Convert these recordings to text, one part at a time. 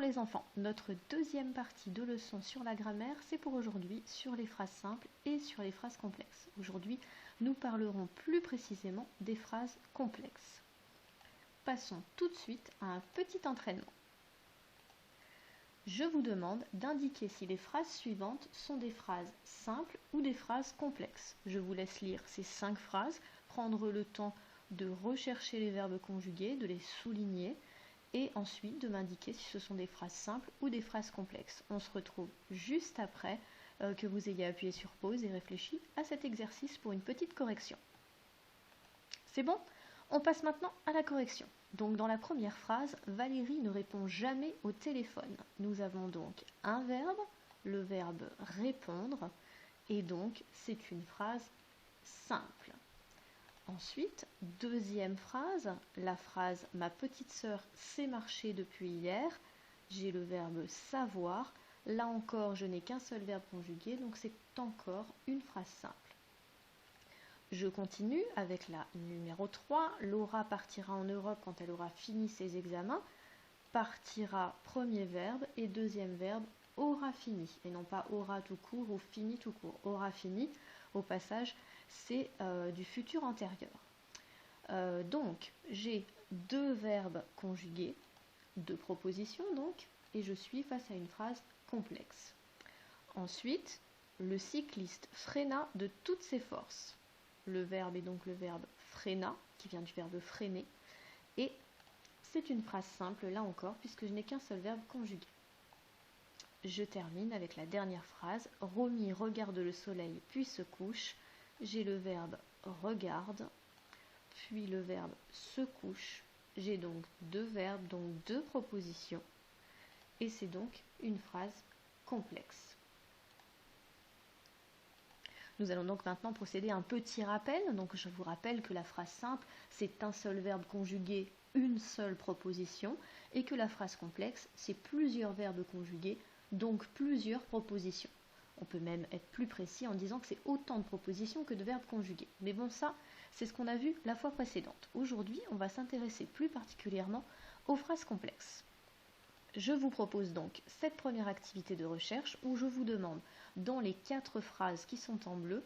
les enfants, notre deuxième partie de leçon sur la grammaire, c'est pour aujourd'hui sur les phrases simples et sur les phrases complexes. Aujourd'hui, nous parlerons plus précisément des phrases complexes. Passons tout de suite à un petit entraînement. Je vous demande d'indiquer si les phrases suivantes sont des phrases simples ou des phrases complexes. Je vous laisse lire ces 5 phrases, prendre le temps de rechercher les verbes conjugués, de les souligner, et ensuite de m'indiquer si ce sont des phrases simples ou des phrases complexes. On se retrouve juste après que vous ayez appuyé sur pause et réfléchi à cet exercice pour une petite correction. C'est bon ? On passe maintenant à la correction. Donc dans la première phrase, Valérie ne répond jamais au téléphone. Nous avons donc un verbe, le verbe répondre, et donc c'est une phrase simple. Ensuite, deuxième phrase, la phrase « Ma petite sœur sait marcher depuis hier ». J'ai le verbe « savoir ». Là encore, je n'ai qu'un seul verbe conjugué, donc c'est encore une phrase simple. Je continue avec la numéro 3. Laura partira en Europe quand elle aura fini ses examens. Partira, premier verbe, et deuxième verbe, aura fini. Et non pas aura tout court ou fini tout court. Aura fini, au passage, c'est du futur antérieur. Donc, j'ai 2 verbes conjugués, 2 propositions donc, et je suis face à une phrase complexe. Ensuite, le cycliste freina de toutes ses forces. Le verbe est donc le verbe freina, qui vient du verbe freiner, et c'est une phrase simple là encore, puisque je n'ai qu'un seul verbe conjugué. Je termine avec la dernière phrase. Romy regarde le soleil puis se couche. J'ai le verbe regarde, puis le verbe se couche. J'ai donc 2 verbes, donc 2 propositions, et c'est donc une phrase complexe. Nous allons donc maintenant procéder à un petit rappel. Donc je vous rappelle que la phrase simple, c'est un seul verbe conjugué, une seule proposition, et que la phrase complexe, c'est plusieurs verbes conjugués, donc plusieurs propositions. On peut même être plus précis en disant que c'est autant de propositions que de verbes conjugués. Mais bon, ça, c'est ce qu'on a vu la fois précédente. Aujourd'hui, on va s'intéresser plus particulièrement aux phrases complexes. Je vous propose donc cette première activité de recherche où je vous demande, dans les 4 phrases qui sont en bleu,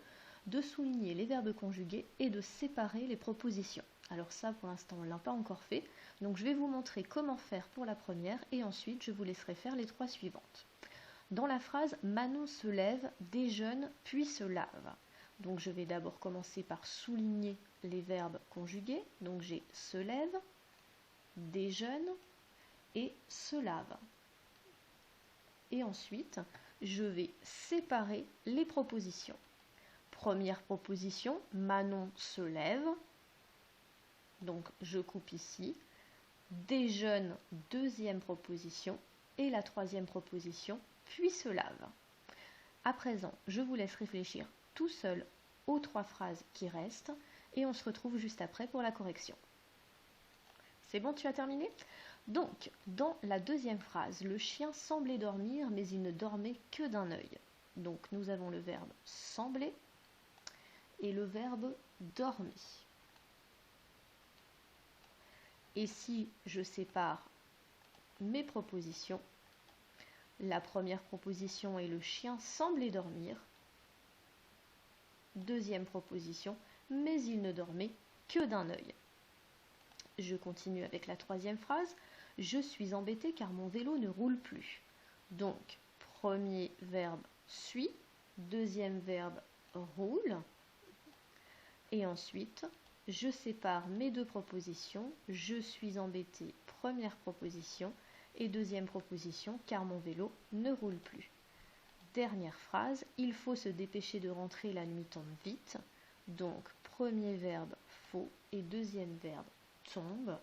de souligner les verbes conjugués et de séparer les propositions. Alors ça, pour l'instant, on ne l'a pas encore fait. Donc je vais vous montrer comment faire pour la première et ensuite je vous laisserai faire les 3 suivantes. Dans la phrase « Manon se lève, déjeune, puis se lave ». Donc je vais d'abord commencer par souligner les verbes conjugués. Donc j'ai « se lève »,« déjeune » et « se lave ». Et ensuite, je vais séparer les propositions. Première proposition, Manon se lève. Donc je coupe ici. Déjeune, deuxième proposition. Et la troisième proposition, puis se lave. À présent, je vous laisse réfléchir tout seul aux 3 phrases qui restent et on se retrouve juste après pour la correction. C'est bon, tu as terminé ? Donc, dans la deuxième phrase, le chien semblait dormir, mais il ne dormait que d'un œil. Donc, nous avons le verbe sembler et le verbe dormir. Et si je sépare mes propositions, la première proposition est le chien semblait dormir. Deuxième proposition, mais il ne dormait que d'un œil. Je continue avec la troisième phrase. Je suis embêtée car mon vélo ne roule plus. Donc, premier verbe suis, deuxième verbe roule. Et ensuite, je sépare mes 2 propositions. Je suis embêtée, première proposition. Et deuxième proposition, car mon vélo ne roule plus. Dernière phrase, il faut se dépêcher de rentrer, la nuit tombe vite. Donc, premier verbe faut et deuxième verbe tombe.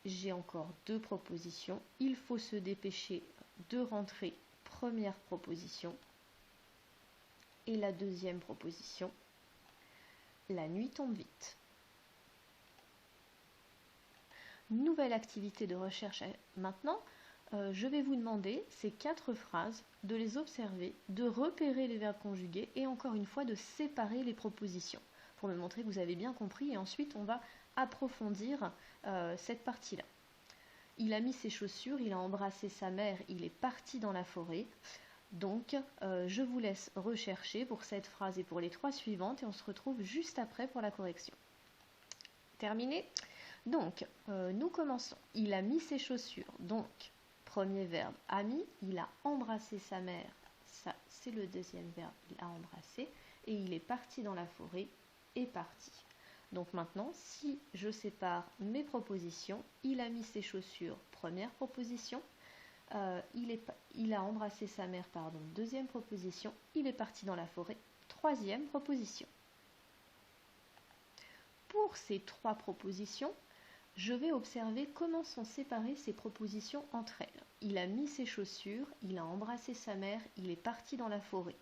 J'ai encore 2 propositions. Il faut se dépêcher de rentrer, première proposition. Et la deuxième proposition, la nuit tombe vite. Nouvelle activité de recherche maintenant. Je vais vous demander ces 4 phrases de les observer, de repérer les verbes conjugués et encore une fois de séparer les propositions pour me montrer que vous avez bien compris et ensuite on va approfondir cette partie-là. Il a mis ses chaussures, il a embrassé sa mère, il est parti dans la forêt. Donc, je vous laisse rechercher pour cette phrase et pour les 3 suivantes et on se retrouve juste après pour la correction. Terminé? Donc, nous commençons. Il a mis ses chaussures. Donc, premier verbe, a mis. Il a embrassé sa mère. Ça, c'est le deuxième verbe. Il a embrassé. Et il est parti dans la forêt. Est parti. Donc maintenant, si je sépare mes propositions, il a mis ses chaussures. Première proposition. Il a embrassé sa mère, pardon. Deuxième proposition. Il est parti dans la forêt. Troisième proposition. Pour ces 3 propositions, je vais observer comment sont séparées ces propositions entre elles. Il a mis ses chaussures, il a embrassé sa mère, il est parti dans la forêt.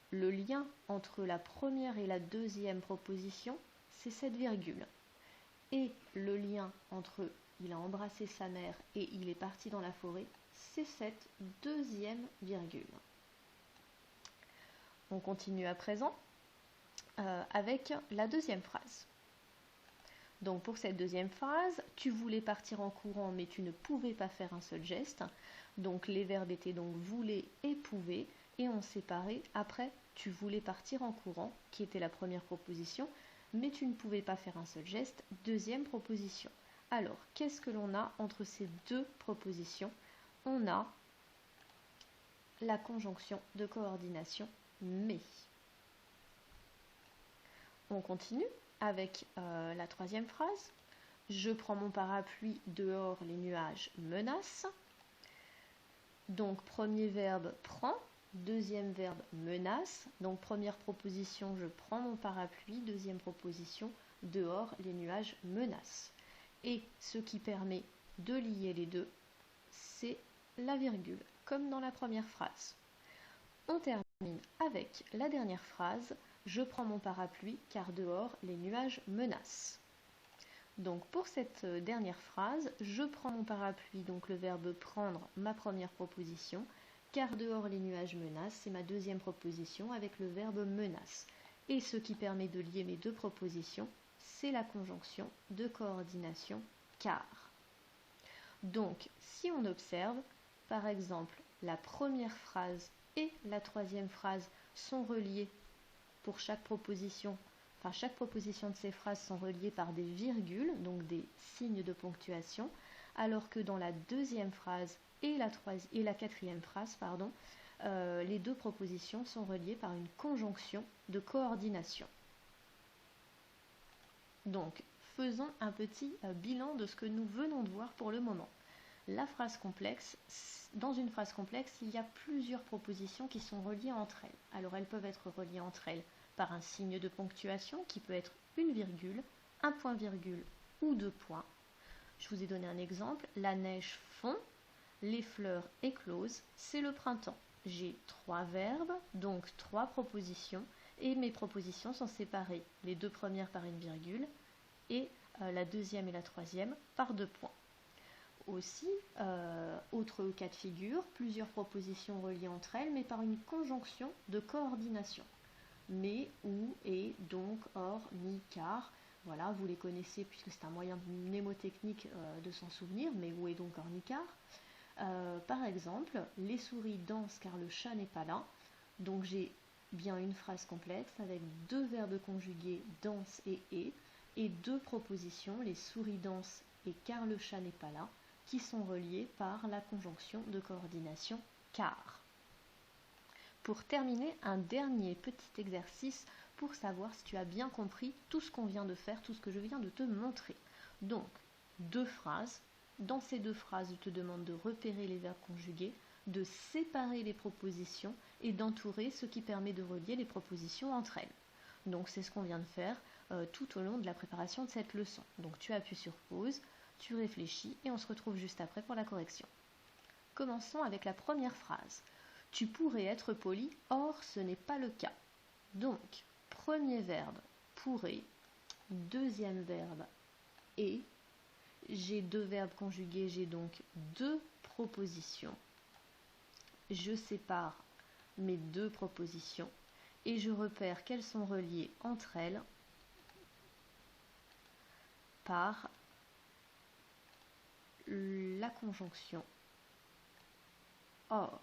Le lien entre la première et la deuxième proposition, c'est cette virgule. Et le lien entre il a embrassé sa mère et il est parti dans la forêt, c'est cette deuxième virgule. On continue à présent avec la deuxième phrase. Donc pour cette deuxième phrase, tu voulais partir en courant mais tu ne pouvais pas faire un seul geste. Donc les verbes étaient donc voulait et pouvait et on séparait après tu voulais partir en courant qui était la première proposition mais tu ne pouvais pas faire un seul geste, deuxième proposition. Alors qu'est-ce que l'on a entre ces 2 propositions? On a la conjonction de coordination mais. On continue avec la troisième phrase. Je prends mon parapluie, dehors les nuages menacent. Donc premier verbe prend, deuxième verbe menace. Donc première proposition, je prends mon parapluie, deuxième proposition, dehors les nuages menacent. Et ce qui permet de lier les deux, c'est la virgule, comme dans la première phrase. On termine avec la dernière phrase. Je prends mon parapluie car dehors les nuages menacent. Donc pour cette dernière phrase, je prends mon parapluie, donc le verbe prendre, ma première proposition, car dehors les nuages menacent, c'est ma deuxième proposition avec le verbe menace. Et ce qui permet de lier mes 2 propositions, c'est la conjonction de coordination car. Donc si on observe, par exemple, la première phrase et la troisième phrase sont reliées pour chaque proposition, chaque proposition de ces phrases sont reliées par des virgules, donc des signes de ponctuation, alors que dans la deuxième phrase et la quatrième phrase, les 2 propositions sont reliées par une conjonction de coordination. Donc, faisons un petit bilan de ce que nous venons de voir pour le moment. La phrase complexe, dans une phrase complexe, il y a plusieurs propositions qui sont reliées entre elles. Alors, elles peuvent être reliées entre elles par un signe de ponctuation qui peut être une virgule, un point-virgule ou 2 points. Je vous ai donné un exemple. La neige fond, les fleurs éclosent, c'est le printemps. J'ai 3 verbes, donc 3 propositions, et mes propositions sont séparées. Les 2 premières par une virgule et la deuxième et la troisième par 2 points. Aussi, autre cas de figure, plusieurs propositions reliées entre elles, mais par une conjonction de coordination. Mais, ou, et, donc, or, ni, car. Voilà, vous les connaissez puisque c'est un moyen mnémotechnique de s'en souvenir, mais où, et, donc, or, ni, car. Par exemple, les souris dansent car le chat n'est pas là. Donc j'ai bien une phrase complexe avec 2 verbes conjugués danse et 2 propositions, les souris dansent et car le chat n'est pas là, qui sont reliées par la conjonction de coordination car. Pour terminer, un dernier petit exercice pour savoir si tu as bien compris tout ce qu'on vient de faire, tout ce que je viens de te montrer. Donc, 2 phrases. Dans ces 2 phrases, je te demande de repérer les verbes conjugués, de séparer les propositions et d'entourer ce qui permet de relier les propositions entre elles. Donc, c'est ce qu'on vient de faire tout au long de la préparation de cette leçon. Donc, tu appuies sur pause, tu réfléchis et on se retrouve juste après pour la correction. Commençons avec la première phrase. Tu pourrais être poli, or ce n'est pas le cas. Donc, premier verbe, pourrait, deuxième verbe, et. J'ai 2 verbes conjugués, j'ai donc 2 propositions. Je sépare mes 2 propositions et je repère qu'elles sont reliées entre elles par la conjonction or.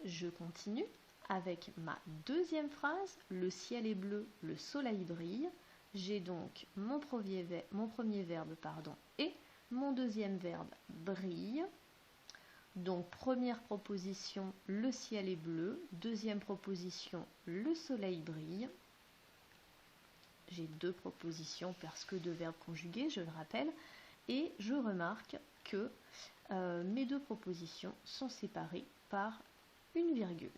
Je continue avec ma deuxième phrase, le ciel est bleu, le soleil brille. J'ai donc mon premier verbe et mon deuxième verbe brille. Donc première proposition, le ciel est bleu. Deuxième proposition, le soleil brille. J'ai deux propositions parce que deux verbes conjugués, je le rappelle. Et je remarque que mes deux propositions sont séparées par une virgule.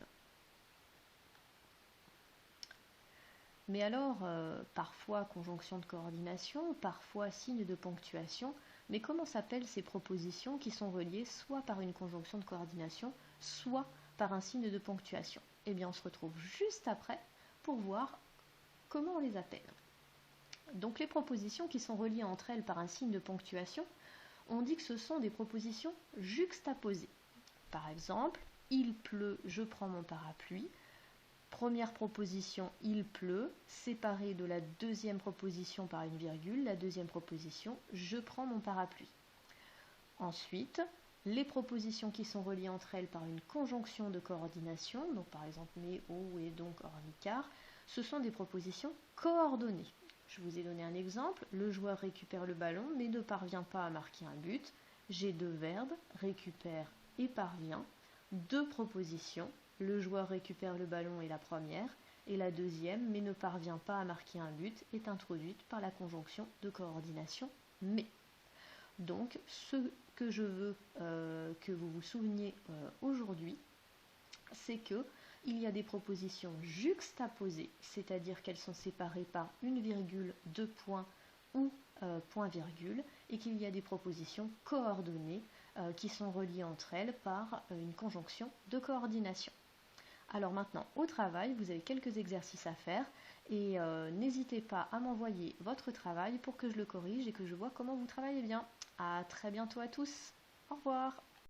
Mais alors, parfois conjonction de coordination, parfois signe de ponctuation, mais comment s'appellent ces propositions qui sont reliées soit par une conjonction de coordination, soit par un signe de ponctuation? Eh bien, on se retrouve juste après pour voir comment on les appelle. Donc les propositions qui sont reliées entre elles par un signe de ponctuation, on dit que ce sont des propositions juxtaposées. Par exemple, il pleut, je prends mon parapluie. Première proposition, il pleut, séparée de la deuxième proposition par une virgule. La deuxième proposition, je prends mon parapluie. Ensuite, les propositions qui sont reliées entre elles par une conjonction de coordination, donc par exemple mais, au et donc ornicar, ce sont des propositions coordonnées. Je vous ai donné un exemple, le joueur récupère le ballon mais ne parvient pas à marquer un but. J'ai deux verbes, récupère et parvient. Deux propositions, le joueur récupère le ballon est la première, et la deuxième, mais ne parvient pas à marquer un but, est introduite par la conjonction de coordination mais. Donc, ce que je veux que vous vous souveniez aujourd'hui, c'est que il y a des propositions juxtaposées, c'est-à-dire qu'elles sont séparées par une virgule, deux points ou point-virgule, et qu'il y a des propositions coordonnées qui sont reliées entre elles par une conjonction de coordination. Alors maintenant, au travail, vous avez quelques exercices à faire et n'hésitez pas à m'envoyer votre travail pour que je le corrige et que je vois comment vous travaillez bien. À très bientôt à tous. Au revoir.